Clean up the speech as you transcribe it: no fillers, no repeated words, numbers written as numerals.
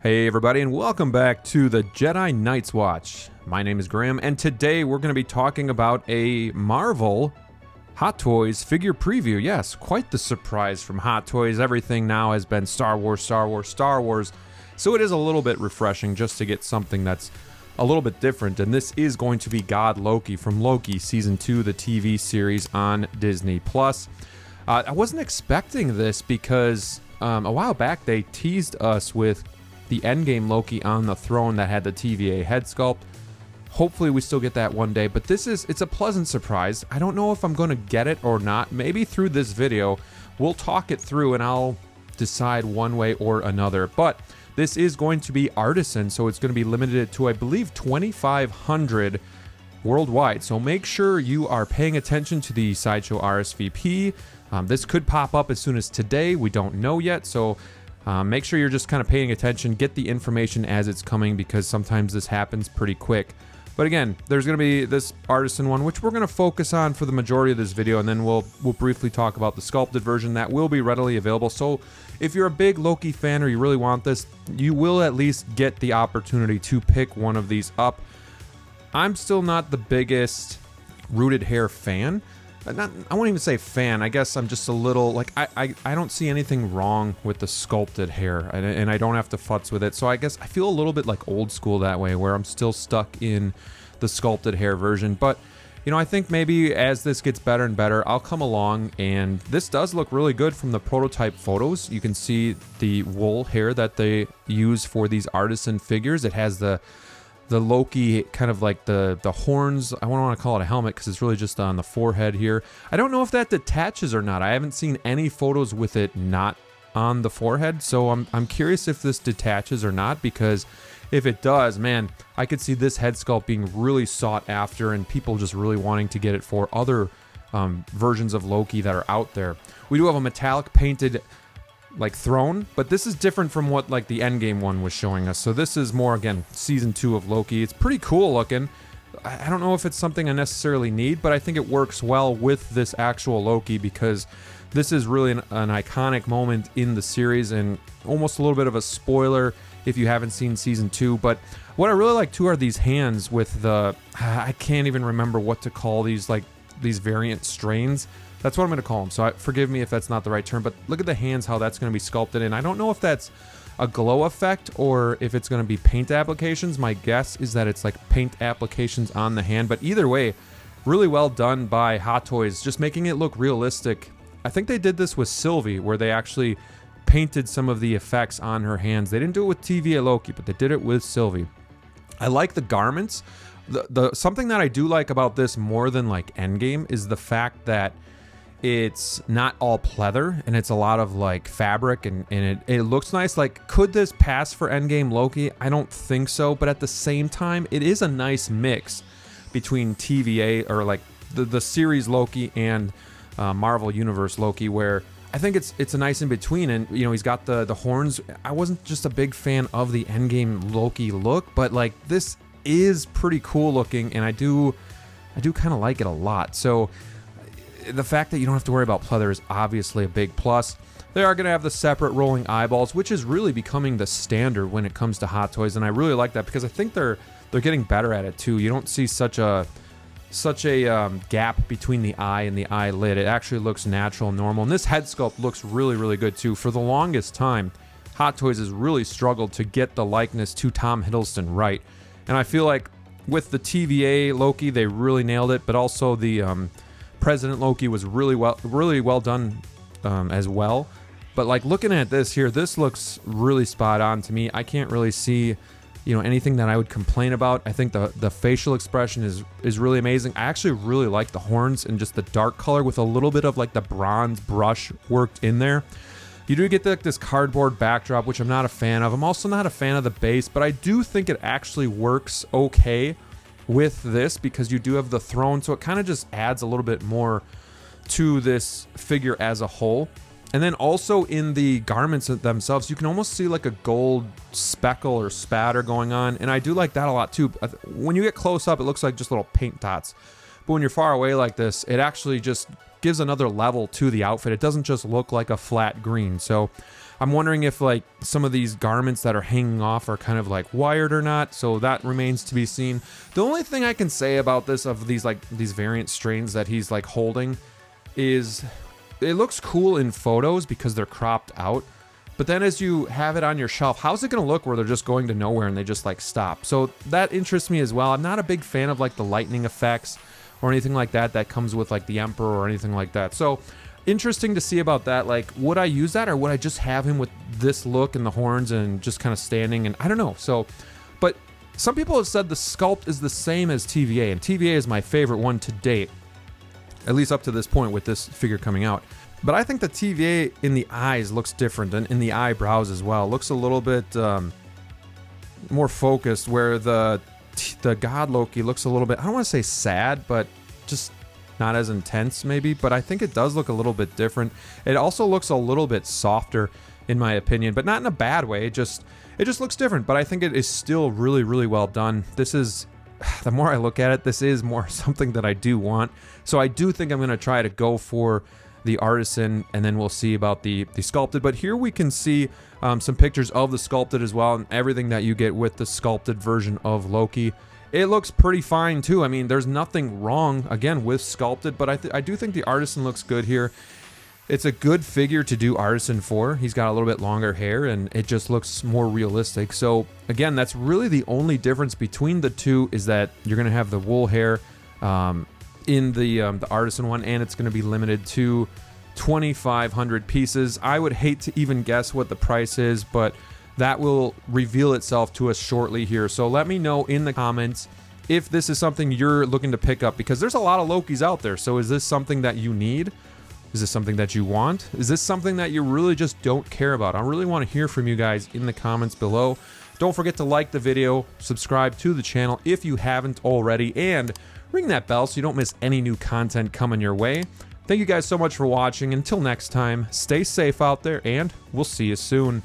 Hey everybody, and welcome back to the Jedi Knights Watch. My name is Graham, and today we're going to be talking about a Marvel Hot Toys figure preview. Yes, quite the surprise from Hot Toys. Everything now has been Star Wars, Star Wars, Star Wars. So it is a little bit refreshing just to get something that's a little bit different. And this is going to be God Loki from Loki Season 2, the TV series on Disney+. I wasn't expecting this because a while back they teased us with the Endgame Loki on the throne that had the TVA head sculpt. Hopefully we still get that one day, but it's a pleasant surprise. I don't know if I'm going to get it or not. Maybe through this video, we'll talk it through and I'll decide one way or another. But this is going to be Artisan, so it's going to be limited to, I believe, 2,500 worldwide. So make sure you are paying attention to the Sideshow RSVP. This could pop up as soon as today. We don't know yet, so make sure you're just kind of paying attention, get the information as it's coming, because sometimes this happens pretty quick. But again, there's going to be this Artisan one, which we're going to focus on for the majority of this video, and then we'll briefly talk about the sculpted version that will be readily available. So if you're a big Loki fan or you really want this, you will at least get the opportunity to pick one of these up. I'm still not the biggest rooted hair fan. I won't even say fan. I guess I'm just a little like I don't see anything wrong with the sculpted hair, and I don't have to futz with it. So I guess I feel a little bit like old school that way, where I'm still stuck in the sculpted hair version. But you know, I think maybe as this gets better and better, I'll come along. And this does look really good from the prototype photos. You can see the wool hair that they use for these Artisan figures. It has the Loki kind of like the horns. I don't want to call it a helmet because it's really just on the forehead here. I don't know if that detaches or not. I haven't seen any photos with it not on the forehead, so I'm curious if this detaches or not, because if it does, man, I could see this head sculpt being really sought after and people just really wanting to get it for other versions of Loki that are out there. We do have a metallic painted like throne, but this is different from what like the Endgame one was showing us. So this is more, again, season 2 of Loki. It's pretty cool looking. I don't know if it's something I necessarily need, but I think it works well with this actual Loki, because this is really an iconic moment in the series, and almost a little bit of a spoiler if you haven't seen season 2. But what I really like too are these hands with the, I can't even remember what to call these, like these variant strains. That's what I'm going to call them. So forgive me if that's not the right term, but look at the hands, how that's going to be sculpted in. I don't know if that's a glow effect or if it's going to be paint applications. My guess is that it's like paint applications on the hand, but either way, really well done by Hot Toys, just making it look realistic. I think they did this with Sylvie, where they actually painted some of the effects on her hands. They didn't do it with TVA Loki, but they did it with Sylvie. I like the garments. Something that I do like about this more than like Endgame is the fact that it's not all pleather, and it's a lot of like fabric, and it looks nice. Like, could this pass for Endgame Loki? I don't think so, but at the same time, it is a nice mix between TVA or like the series Loki and Marvel Universe Loki, where I think it's a nice in between. And you know, he's got the horns. I wasn't just a big fan of the Endgame Loki look, but like this is pretty cool looking, and I do kind of like it a lot. So the fact that you don't have to worry about pleather is obviously a big plus. They are going to have the separate rolling eyeballs, which is really becoming the standard when it comes to Hot Toys, and I really like that because I think they're getting better at it too. You don't see such a gap between the eye and the eyelid. It actually looks natural and normal, and this head sculpt looks really, really good too. For the longest time, Hot Toys has really struggled to get the likeness to Tom Hiddleston right, and I feel like with the TVA Loki, they really nailed it, but also the President Loki was really well done as well. But like looking at this here, this looks really spot on to me. I can't really see, you know, anything that I would complain about. I think the facial expression is really amazing. I actually really like the horns and just the dark color with a little bit of like the bronze brush worked in there. You do get this cardboard backdrop, which I'm not a fan of. I'm also not a fan of the base, but I do think it actually works okay with this, because you do have the throne, so it kind of just adds a little bit more to this figure as a whole. And then also in the garments themselves, you can almost see like a gold speckle or spatter going on, and I do like that a lot too. When you get close up, it looks like just little paint dots, but when you're far away like this, it actually just gives another level to the outfit. It doesn't just look like a flat green. So I'm wondering if like some of these garments that are hanging off are kind of like wired or not, so that remains to be seen. The only thing I can say about this, of these variant strains that he's like holding, is it looks cool in photos because they're cropped out. But then as you have it on your shelf, how's it going to look where they're just going to nowhere and they just like stop? So that interests me as well. I'm not a big fan of like the lightning effects or anything like that that comes with like the Emperor or anything like that. So interesting to see about that. Like, would I use that, or would I just have him with this look and the horns and just kind of standing? And I don't know. So, but some people have said the sculpt is the same as TVA, and TVA is my favorite one to date, at least up to this point with this figure coming out. But I think the TVA in the eyes looks different, and in the eyebrows as well. Looks a little bit more focused, where the God Loki looks a little bit, I don't want to say sad, but just not as intense maybe. But I think it does look a little bit different. It also looks a little bit softer in my opinion, but not in a bad way. It just looks different, but I think it is still really, really well done. This is, the more I look at it, this is more something that I do want. So I do think I'm going to try to go for the Artisan, and then we'll see about the sculpted. But here we can see some pictures of the sculpted as well, and everything that you get with the sculpted version of Loki. It looks pretty fine too. I mean, there's nothing wrong, again, with sculpted, but I do think the Artisan looks good here. It's a good figure to do Artisan for. He's got a little bit longer hair, and it just looks more realistic. So again, that's really the only difference between the two, is that you're going to have the wool hair in the Artisan one, and it's going to be limited to 2,500 pieces. I would hate to even guess what the price is, but that will reveal itself to us shortly here. So let me know in the comments if this is something you're looking to pick up, because there's a lot of Lokis out there. So is this something that you need? Is this something that you want? Is this something that you really just don't care about? I really want to hear from you guys in the comments below. Don't forget to like the video, subscribe to the channel if you haven't already, and ring that bell so you don't miss any new content coming your way. Thank you guys so much for watching. Until next time, stay safe out there, and we'll see you soon.